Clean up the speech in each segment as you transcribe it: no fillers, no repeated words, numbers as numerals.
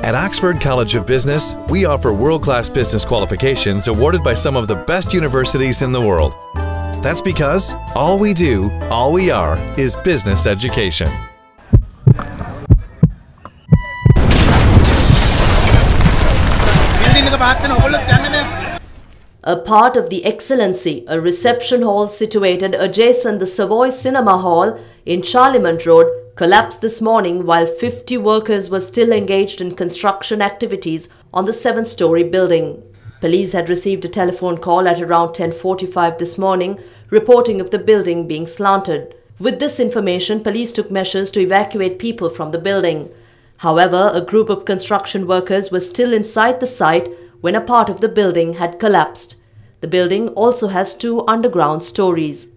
At Oxford College of Business, we offer world-class business qualifications awarded by some of the best universities in the world. That's because all we do, all we are, is business education. A part of the Excellency, a reception hall situated adjacent the Savoy Cinema Hall in Charlemont Road, collapsed this morning while 50 workers were still engaged in construction activities on the 7-story building. Police had received a telephone call at around 10:45 this morning, reporting of the building being slanted. With this information, police took measures to evacuate people from the building. However, a group of construction workers were still inside the site when a part of the building had collapsed. The building also has 2 underground stories.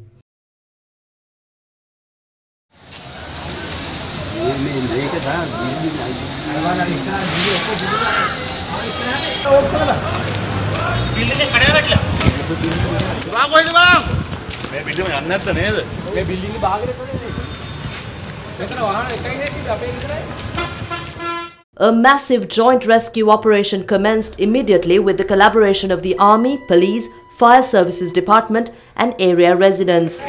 A massive joint rescue operation commenced immediately with the collaboration of the Army, Police, Fire Services Department and area residents.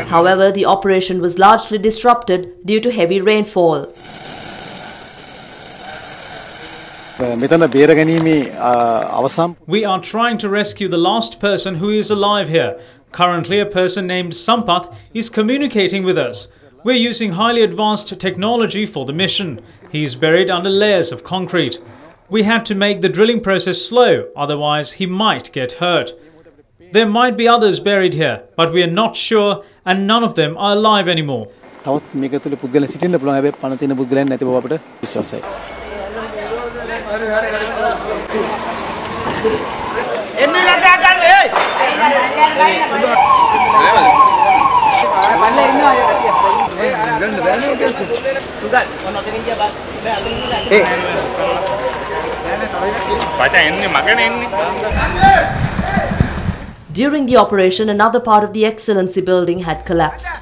However, the operation was largely disrupted due to heavy rainfall. We are trying to rescue the last person who is alive here. Currently, a person named Sampath is communicating with us. We're using highly advanced technology for the mission. He is buried under layers of concrete. We had to make the drilling process slow, otherwise he might get hurt. There might be others buried here, but we are not sure and none of them are alive anymore. During the operation, another part of the Excellency building had collapsed.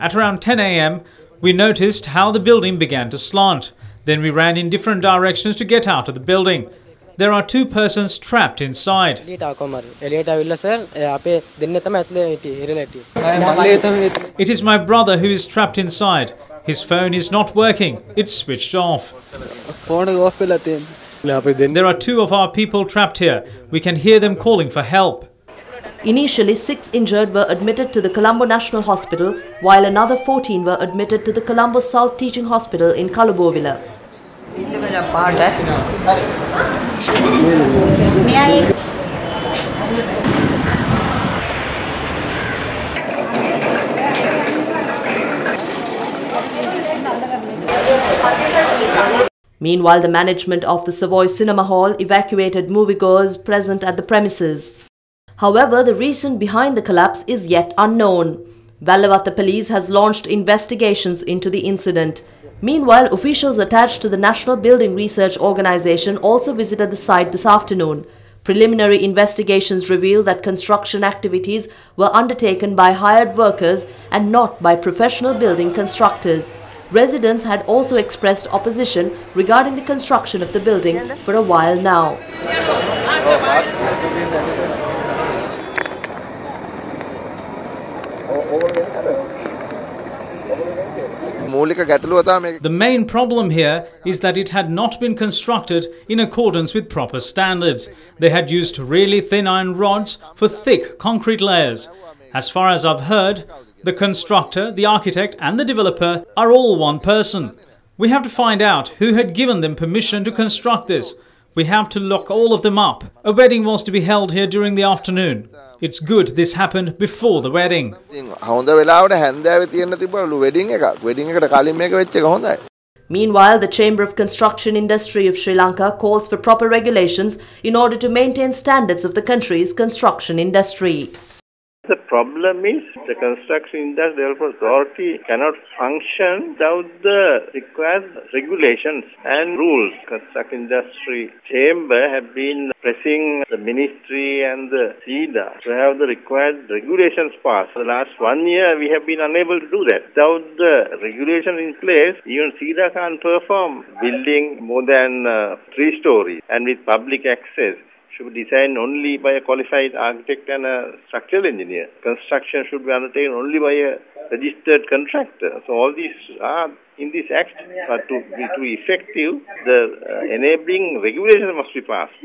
At around 10 a.m, we noticed how the building began to slant. Then we ran in different directions to get out of the building. There are 2 persons trapped inside. It is my brother who is trapped inside. His phone is not working. It's switched off. There are 2 of our people trapped here. We can hear them calling for help. Initially, 6 injured were admitted to the Colombo National Hospital, while another 14 were admitted to the Colombo South Teaching Hospital in Kalubovila. Meanwhile, the management of the Savoy Cinema Hall evacuated moviegoers present at the premises. However, the reason behind the collapse is yet unknown. Wellawatta police has launched investigations into the incident. Meanwhile, officials attached to the National Building Research Organization also visited the site this afternoon. Preliminary investigations reveal that construction activities were undertaken by hired workers and not by professional building constructors. Residents had also expressed opposition regarding the construction of the building for a while now. The main problem here is that it had not been constructed in accordance with proper standards. They had used really thin iron rods for thick concrete layers. As far as I've heard, the constructor, the architect and the developer are all one person. We have to find out who had given them permission to construct this. We have to lock all of them up. A wedding was to be held here during the afternoon. It's good this happened before the wedding. Meanwhile, the Chamber of Construction Industry of Sri Lanka calls for proper regulations in order to maintain standards of the country's construction industry. The problem is the Construction Industry Development Authority cannot function without the required regulations and rules. Construction Industry Chamber have been pressing the Ministry and the SEDA to have the required regulations passed. For the last 1 year, we have been unable to do that. Without the regulations in place, even SEDA can't perform building more than 3 stories and with public access. Should be designed only by a qualified architect and a structural engineer. Construction should be undertaken only by a registered contractor. So all these are in this act, but to be effective, the enabling regulations must be passed.